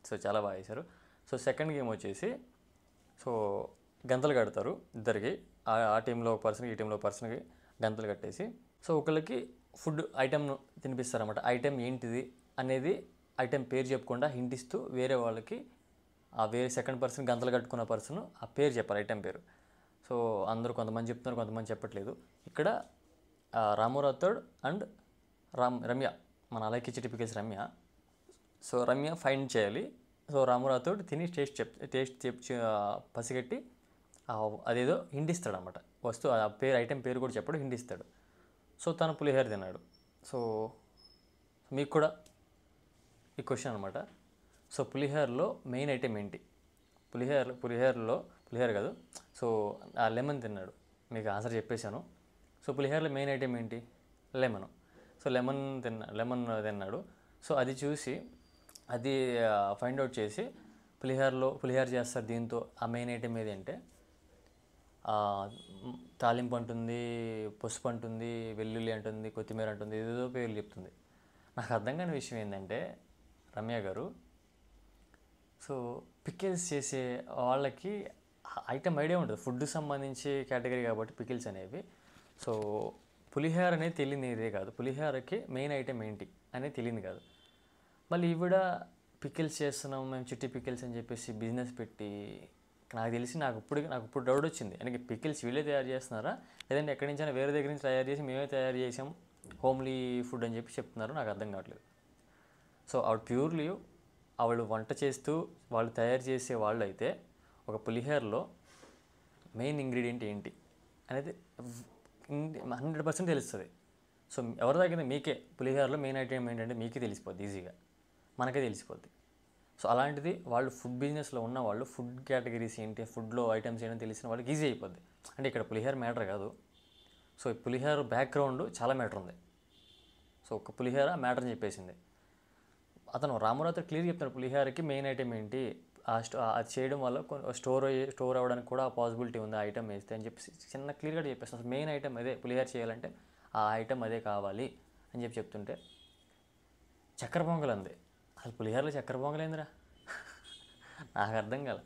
So చాలా బాగా చేశారు. సో సెకండ్ గేమ్ వచ్చేసి సో గంతలు కడతారు ఇద్దరికి, ఆ టీంలో ఒక పర్సన్కి ఈ టీంలో ఒక పర్సన్కి గంతలు కట్టేసి సో ఒకళ్ళకి ఫుడ్ ఐటెంను తినిపిస్తారన్నమాట. ఐటెం ఏంటిది అనేది ఐటెం పేరు చెప్పకుండా హింట్ ఇస్తూ వేరే వాళ్ళకి ఆ వేరే సెకండ్ పర్సన్ గంతలు కట్టుకున్న పర్సన్ ఆ పేరు చెప్పాలి, ఐటెం పేరు. సో అందరూ కొంతమంది చెప్తున్నారు, కొంతమంది చెప్పట్లేదు. ఇక్కడ రాము రాథోడ్ అండ్ రమ్య, మన అలాగే టిపికల్స్ రమ్య. సో రమ్య ఫైండ్ చేయాలి. సో రాము రాథోడ్ తిని టేస్ట్ పసిగట్టి అదేదో హింట్ ఇస్తాడు అనమాట. వస్తువు ఆ పేరు ఐటెం పేరు కూడా చెప్పాడు, హింట్ ఇస్తాడు. సో తను పులిహోర తిన్నాడు. సో మీకు కూడా ఈ క్వశ్చన్ అనమాట. సో పులిహోరలో మెయిన్ ఐటెం ఏంటి? పులిహోర కాదు, సో ఆ లెమన్ తిన్నాడు, మీకు ఆన్సర్ చెప్పేశాను. సో పులిహోరలో మెయిన్ ఐటెం ఏంటి? లెమన్. సో లెమన్ తిన్నాడు. సో అది చూసి అది ఫైండ్ అవుట్ చేసి పులిహోర చేస్తారు దీంతో. ఆ మెయిన్ ఐటెం ఏది అంటే తాలింపు అంటుంది, పసుపు అంటుంది, వెల్లుల్లి అంటుంది, కొత్తిమీర అంటుంది, ఏదేదో పేర్లు చెప్తుంది. నాకు అర్థం కాని విషయం ఏంటంటే రమ్య గారు, సో పికిల్స్ చేసే వాళ్ళకి ఐటెం ఐడియా ఉంటుంది, ఫుడ్కి సంబంధించి కేటగిరీ కాబట్టి పికిల్స్ అనేవి. సో పులిహోర అనేది తెలియని ఇదే కాదు, పులిహోరకి మెయిన్ ఐటెం ఏంటి అనేది తెలియదు కాదు. మళ్ళీ ఈవిడ పికిల్స్ చేస్తున్నాం మేము, చిట్టి పికిల్స్ అని చెప్పేసి బిజినెస్ పెట్టి, నాకు తెలిసి నాకు ఇప్పుడు డౌట్ వచ్చింది, అంటే పికిల్స్ వీళ్ళే తయారు చేస్తున్నారా లేదంటే ఎక్కడి నుంచైనా వేరే దగ్గర నుంచి తయారు చేసి మేమే తయారు చేసాం హోమ్లీ ఫుడ్ అని చెప్పి చెప్తున్నారు, నాకు అర్థం కావట్లేదు. సో ఆవిడ ప్యూర్లీ వాళ్ళు వంట చేస్తూ వాళ్ళు తయారు చేసే వాళ్ళు అయితే ఒక పులిహోరలో మెయిన్ ఇంగ్రీడియంట్ ఏంటి అనేది 100% తెలుస్తుంది. సో ఎవరి దగ్గర మీకే పులిహోరలో మెయిన్ ఐటెం ఏంటంటే మీకే తెలిసిపోద్ది, ఈజీగా మనకే తెలిసిపోద్ది. సో అలాంటిది వాళ్ళు ఫుడ్ బిజినెస్లో ఉన్న వాళ్ళు ఫుడ్ కేటగిరీస్ ఏంటి, ఫుడ్లో ఐటమ్స్ ఏంటని తెలిసిన వాళ్ళకి ఈజీ అయిపోద్ది. అంటే ఇక్కడ పులిహోర మ్యాటర్ కాదు, సో ఈ పులిహోర బ్యాక్గ్రౌండ్ చాలా మ్యాటర్ ఉంది. సో ఒక పులిహోర మ్యాటర్ అని చెప్పేసింది. అతను రామరాథోడ్ క్లియర్ చెప్తాడు పులిహోరకి మెయిన్ ఐటెం ఏంటి, అది చేయడం వల్ల స్టోర్ అవ్వడానికి కూడా పాసిబిలిటీ ఉంది ఆ ఐటమ్ వేస్తే అని చెప్పి చిన్న క్లియర్గా చెప్పేస్తాను. అసలు మెయిన్ ఐటమ్ అదే, పులిహోర చేయాలంటే ఆ ఐటమ్ అదే కావాలి అని చెప్పి చెప్తుంటే చక్కెర పొంగల్ అంది. అసలు పులిహోరలో చక్కెర పొంగలేందిరా నాకు అర్థం కాల,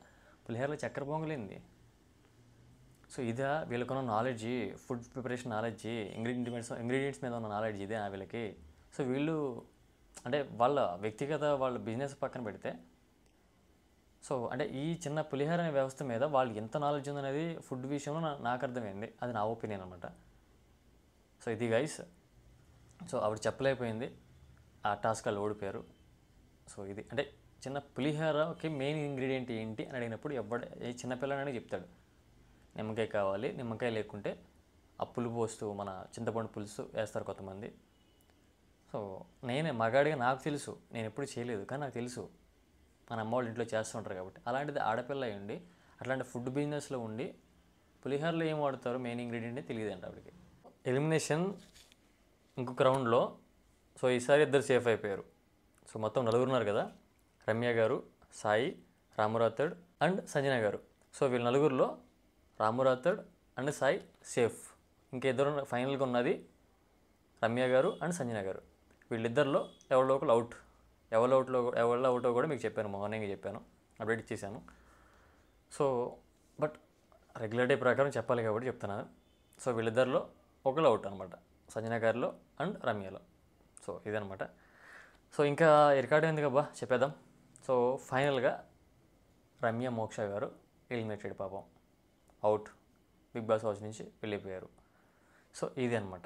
పులిహోరలో చక్కెర పొంగలేంది. సో ఇదా వీళ్ళకున్న knowledge, food preparation knowledge, ingredients మీద ఉన్న నాలెడ్జ్ ఇదే వీళ్ళకి. సో వీళ్ళు అంటే వాళ్ళ వ్యక్తిగత వాళ్ళ బిజినెస్ పక్కన పెడితే, సో అంటే ఈ చిన్న పులిహోర అనే వ్యవస్థ మీద వాళ్ళు ఎంత నాలెడ్జ్ ఉందనేది ఫుడ్ విషయంలో నాకు అర్థమైంది, అది నా ఒపీనియన్ అనమాట. సో ఇది గైస్, సో ఆవిడ చెప్పలేకపోయింది, ఆ టాస్క్ వాళ్ళు ఓడిపోయారు. సో ఇది అంటే చిన్న పులిహోరకి మెయిన్ ఇంగ్రీడియంట్ ఏంటి అని అడిగినప్పుడు ఏ చిన్నపిల్లనని చెప్తాడు, నిమ్మకాయ కావాలి, నిమ్మకాయ లేకుంటే ఆ పులుపు వస్తూ మన చింతపండు పులుసు వేస్తారు కొంతమంది. సో నేనే మగాడిగా నాకు తెలుసు, నేను ఎప్పుడు చేయలేదు కానీ నాకు తెలుసు మన అమ్మ వాళ్ళు ఇంట్లో చేస్తూ ఉంటారు కాబట్టి. అలాంటిది ఆడపిల్ల అయ్యండి అట్లాంటి ఫుడ్ బిజినెస్లో ఉండి పులిహోరలో ఏం వాడతారో మెయిన్ ఇంగ్రీడియంటే తెలియదు అంట ఆవిడకి. ఎలిమినేషన్ ఇంకొక రౌండ్లో సో ఈసారి ఇద్దరు సేఫ్ అయిపోయారు. సో మొత్తం నలుగురు ఉన్నారు కదా, రమ్య గారు, సాయి, రాము రాథోడ్ అండ్ సంజన గారు. సో వీళ్ళ నలుగురిలో రాము రాథోడ్ అండ్ సాయి సేఫ్. ఇంకా ఇద్దరు ఫైనల్గా ఉన్నది రమ్య గారు అండ్ సంజన గారు. వీళ్ళిద్దరిలో ఎవరో ఒకరు అవుట్. ఎవరిలో అవుటో కూడా మీకు చెప్పాను, మార్నింగ్ చెప్పాను, అప్డేట్ ఇచ్చేసాను. సో బట్ రెగ్యులర్ డే ప్రకారం చెప్పాలి కాబట్టి చెప్తున్నాను. సో వీళ్ళిద్దరిలో ఒకరు అవుట్ అనమాట, సంజన గారిలో అండ్ రమ్యలో. సో ఇదనమాట. సో ఇంకా రికార్డు ఎందుకబ్బా చెప్పేద్దాం. సో ఫైనల్గా రమ్య, మోక్ష గారు ఎలిమినేటెడ్, పాపం అవుట్, బిగ్ బాస్ హౌస్ నుంచి వెళ్ళిపోయారు. సో ఇది అనమాట.